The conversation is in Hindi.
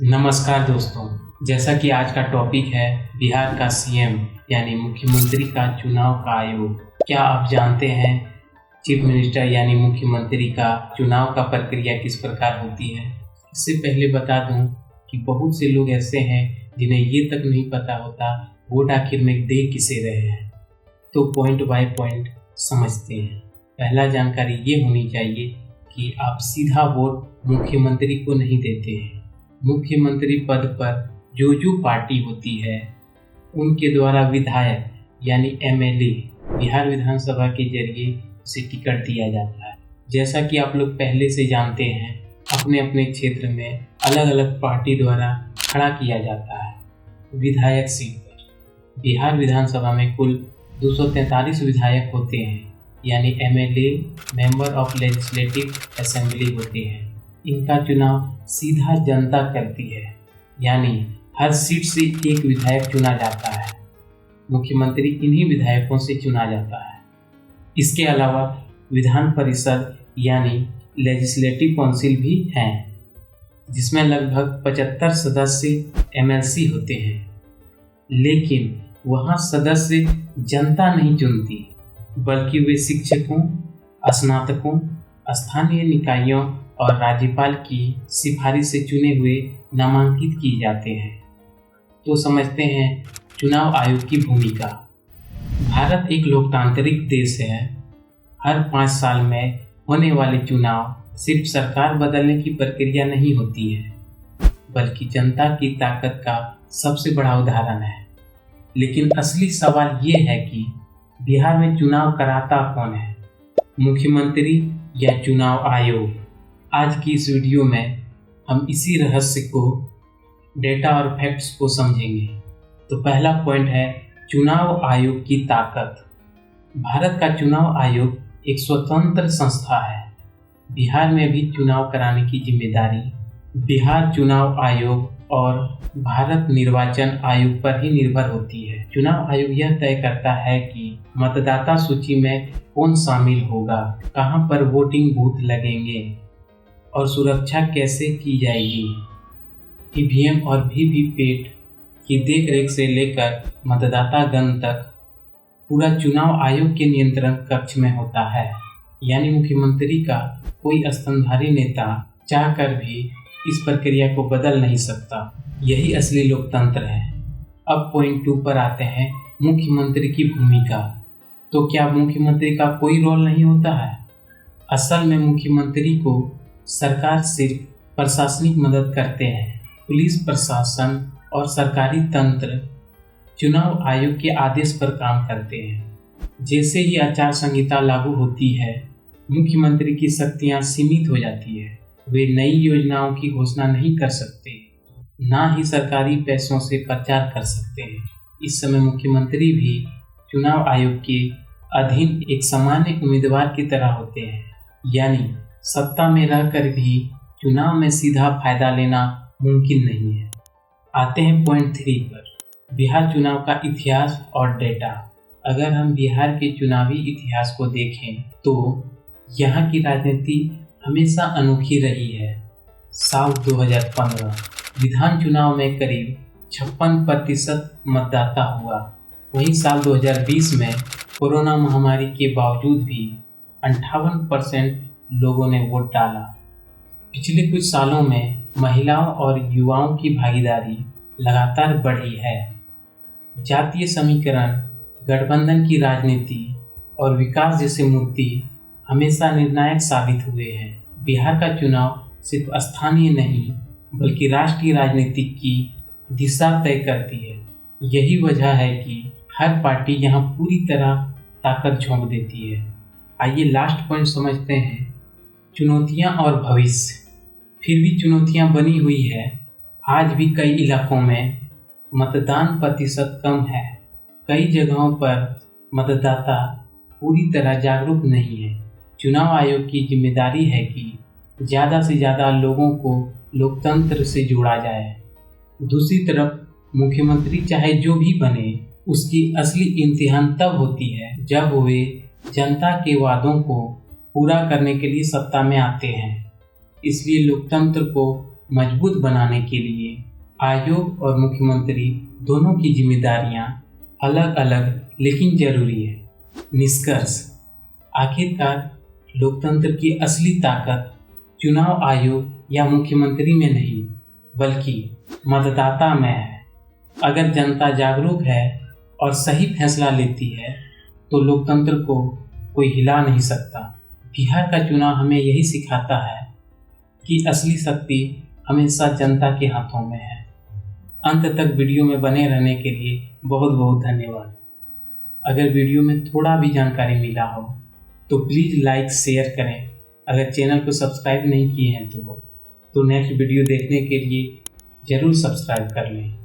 नमस्कार दोस्तों। जैसा कि आज का टॉपिक है बिहार का सीएम यानी मुख्यमंत्री का चुनाव का आयोग। क्या आप जानते हैं चीफ मिनिस्टर यानी मुख्यमंत्री का चुनाव का प्रक्रिया किस प्रकार होती है? इससे पहले बता दूं कि बहुत से लोग ऐसे हैं जिन्हें ये तक नहीं पता होता वोट आखिर में दे किसे रहे हैं। तो पॉइंट बाय पॉइंट समझते हैं। पहला जानकारी ये होनी चाहिए कि आप सीधा वोट मुख्यमंत्री को नहीं देते हैं। मुख्यमंत्री पद पर जो पार्टी होती है उनके द्वारा विधायक यानी एमएलए बिहार विधानसभा के जरिए उसे टिकट दिया जाता है। जैसा कि आप लोग पहले से जानते हैं, अपने अपने क्षेत्र में अलग अलग पार्टी द्वारा खड़ा किया जाता है विधायक सीट पर। बिहार विधानसभा में कुल 243 विधायक होते हैं यानी MLA member of legislative assembly होते हैं। इनका चुनाव सीधा जनता करती है यानी हर सीट से एक विधायक चुना जाता है। मुख्यमंत्री इन्हीं विधायकों से चुना जाता है। इसके अलावा विधान परिषद यानी लेजिस्लेटिव काउंसिल भी हैं, जिसमें लगभग 75 सदस्य एमएलसी होते हैं। लेकिन वहाँ सदस्य जनता नहीं चुनती, बल्कि वे शिक्षकों, स्नातकों, स्थानीय निकायों और राज्यपाल की सिफारिश से चुने हुए नामांकित किए जाते हैं। तो समझते हैं चुनाव आयोग की भूमिका। भारत एक लोकतांत्रिक देश है। हर 5 साल में होने वाले चुनाव सिर्फ सरकार बदलने की प्रक्रिया नहीं होती है, बल्कि जनता की ताकत का सबसे बड़ा उदाहरण है। लेकिन असली सवाल ये है कि बिहार में चुनाव कराता कौन है, मुख्यमंत्री या चुनाव आयोग? आज की इस वीडियो में हम इसी रहस्य को, डेटा और फैक्ट्स को समझेंगे। तो पहला पॉइंट है चुनाव आयोग की ताकत। भारत का चुनाव आयोग एक स्वतंत्र संस्था है। बिहार में भी चुनाव कराने की जिम्मेदारी बिहार चुनाव आयोग और भारत निर्वाचन आयोग पर ही निर्भर होती है। चुनाव आयोग यह तय करता है कि मतदाता सूची में कौन शामिल होगा, कहां पर वोटिंग बूथ लगेंगे और सुरक्षा कैसे की जाएगी। ईवीएम और वीवीपैट की देखरेख से लेकर मतदाता गण तक पूरा चुनाव आयोग के नियंत्रण कक्ष में होता है। यानी मुख्यमंत्री का कोई स्तंभधारी नेता चाहकर भी इस प्रक्रिया को बदल नहीं सकता। यही असली लोकतंत्र है। अब पॉइंट 2 पर आते हैं, मुख्यमंत्री की भूमिका। तो क्या मुख्यमंत्री का कोई रोल नहीं होता है? असल में मुख्यमंत्री को सरकार सिर्फ प्रशासनिक मदद करते हैं। पुलिस प्रशासन और सरकारी तंत्र चुनाव आयोग के आदेश पर काम करते हैं। जैसे ही आचार संहिता लागू होती है, मुख्यमंत्री की शक्तियां सीमित हो जाती है। वे नई योजनाओं की घोषणा नहीं कर सकते, ना ही सरकारी पैसों से प्रचार कर सकते हैं। इस समय मुख्यमंत्री भी चुनाव आयोग के अधीन एक सामान्य उम्मीदवार की तरह होते हैं। यानी सत्ता में रहकर भी चुनाव में सीधा फायदा लेना मुमकिन नहीं है। आते हैं पॉइंट 3 पर, बिहार चुनाव का इतिहास और डेटा। अगर हम बिहार के चुनावी इतिहास को देखें तो यहाँ की राजनीति हमेशा अनोखी रही है। साल 2015 विधान चुनाव में करीब 56% मतदाता हुआ। वहीं साल 2020 में कोरोना महामारी के बावजूद भी 58% लोगों ने वोट डाला। पिछले कुछ सालों में महिलाओं और युवाओं की भागीदारी लगातार बढ़ी है। जातीय समीकरण, गठबंधन की राजनीति और विकास जैसे मुद्दे हमेशा निर्णायक साबित हुए हैं। बिहार का चुनाव सिर्फ स्थानीय नहीं बल्कि राष्ट्रीय राजनीति की दिशा तय करती है। यही वजह है कि हर पार्टी यहाँ पूरी तरह ताकत झोंक देती है। आइए लास्ट पॉइंट समझते हैं, चुनौतियाँ और भविष्य। फिर भी चुनौतियाँ बनी हुई है। आज भी कई इलाकों में मतदान प्रतिशत कम है। कई जगहों पर मतदाता पूरी तरह जागरूक नहीं है। चुनाव आयोग की जिम्मेदारी है कि ज़्यादा से ज़्यादा लोगों को लोकतंत्र से जोड़ा जाए। दूसरी तरफ मुख्यमंत्री चाहे जो भी बने, उसकी असली इम्तिहान तब होती है जब वे जनता के वादों को पूरा करने के लिए सत्ता में आते हैं। इसलिए लोकतंत्र को मजबूत बनाने के लिए आयोग और मुख्यमंत्री दोनों की जिम्मेदारियां अलग अलग लेकिन जरूरी है। निष्कर्ष, आखिरकार लोकतंत्र की असली ताकत चुनाव आयोग या मुख्यमंत्री में नहीं बल्कि मतदाता में है। अगर जनता जागरूक है और सही फैसला लेती है तो लोकतंत्र को कोई हिला नहीं सकता। बिहार का चुनाव हमें यही सिखाता है कि असली शक्ति हमेशा जनता के हाथों में है। अंत तक वीडियो में बने रहने के लिए बहुत बहुत धन्यवाद। अगर वीडियो में थोड़ा भी जानकारी मिला हो तो प्लीज़ लाइक शेयर करें। अगर चैनल को सब्सक्राइब नहीं किए हैं तो नेक्स्ट वीडियो देखने के लिए ज़रूर सब्सक्राइब कर लें।